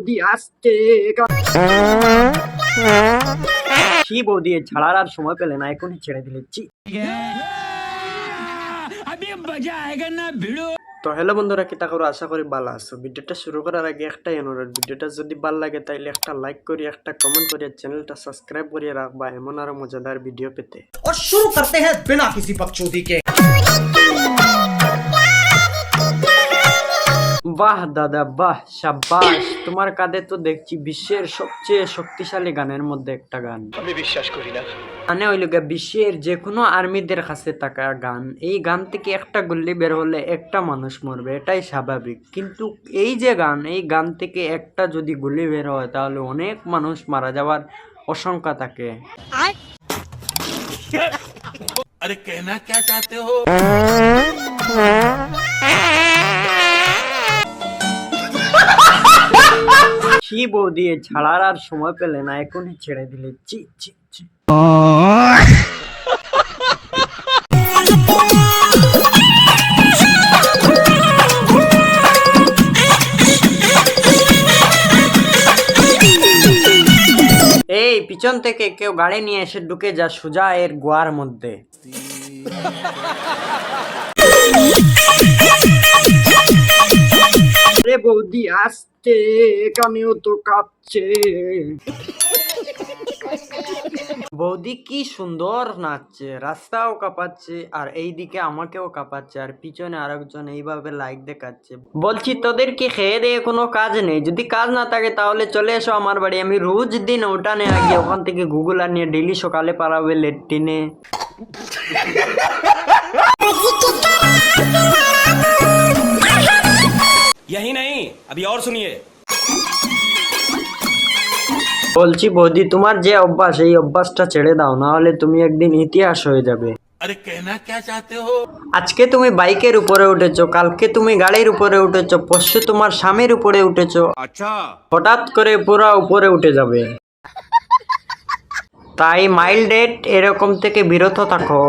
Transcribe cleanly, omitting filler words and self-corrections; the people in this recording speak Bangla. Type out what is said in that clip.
বৌদি আসছে কি বৌদি ছাড়ার আর সময় পেলে না, এখনই ছেড়ে দিলেছি। তো হ্যালো বন্ধুরা, কিতা করো, আশা করি ভালো আছো। ভিডিওটা শুরু করার আগে একটাই অনুরোধ, ভিডিওটা যদি ভালো লাগে তাইলে একটা লাইক করি, একটা কমেন্ট করি, চ্যানেলটা সাবস্ক্রাইব করিয়ে রাখবা এমন আরো মজাদার ভিডিও পেতে। और शुरू करते हैं बिना किसी बकचोदी के। বাহ দাদা বাহ, শাবাশ। তোমার কাঁধে তো দেখছি বিশ্বের সবচেয়ে শক্তিশালী গানের মধ্যে একটা গান। আমি বিশ্বাস করি না। মানে ওই লোক বিশ্বের যে কোনো আর্মিদের কাছে থাকা গান। এই গান থেকে একটা গুল্লি বের হলে একটা মানুষ মরবে, এটাই স্বাভাবিক। কিন্তু এই যে গান, এই গান থেকে একটা যদি গুলি বের হয় তাহলে অনেক মানুষ মারা যাওয়ার আশঙ্কা থাকে। अरे कहना क्या चाहते हो? কি বৌদি ছাড়ার আর সময় পেলে না, এখনই ছেড়ে দিলে। চি চি চি। এই পিছন থেকে কেউ গাড়ি নিয়ে এসে ঢুকে যা সোজা এর গোয়ার মধ্যে। আরে বৌদি আসছে, কানেও তো কাঁপছে। বৌদি কি সুন্দর নাচছে, রাস্তাও কাঁপাচ্ছে আর এইদিকে আমাকেও কাঁপাচ্ছে, আর পিছনে আরেকজন এইভাবে লাইক দেখাচ্ছে। বলছি তোদের কি খেয়ে দিয়ে কোনো কাজ নেই? যদি কাজ না থাকে তাহলে চলে এসো আমার বাড়ি, আমি রোজ দিন ওটানে আগে ওখান থেকে গুগল আর নিয়ে ডেলি সকালে পারাবে লেট্রিনে। यही नहीं, अभी और सुनिए। বলছি বৌদি, তোমার যে অভ্যাস, এই অভ্যাসটা ছেড়ে দাও, না হলে তুমি একদিন ইতিহাস হয়ে যাবে। अरे कहना क्या चाहते हो? আজকে তুমি বাইকের উপরে উঠেছো, কালকে তুমি গাড়ির উপরে উঠেছো, পরশু তোমার স্বামীর উপরে উঠেছো, अच्छा, হঠাৎ করে পুরো উপরে উঠে যাবে। তাই মাইল্ড ডেট এরকম থেকে বিরত থাকো।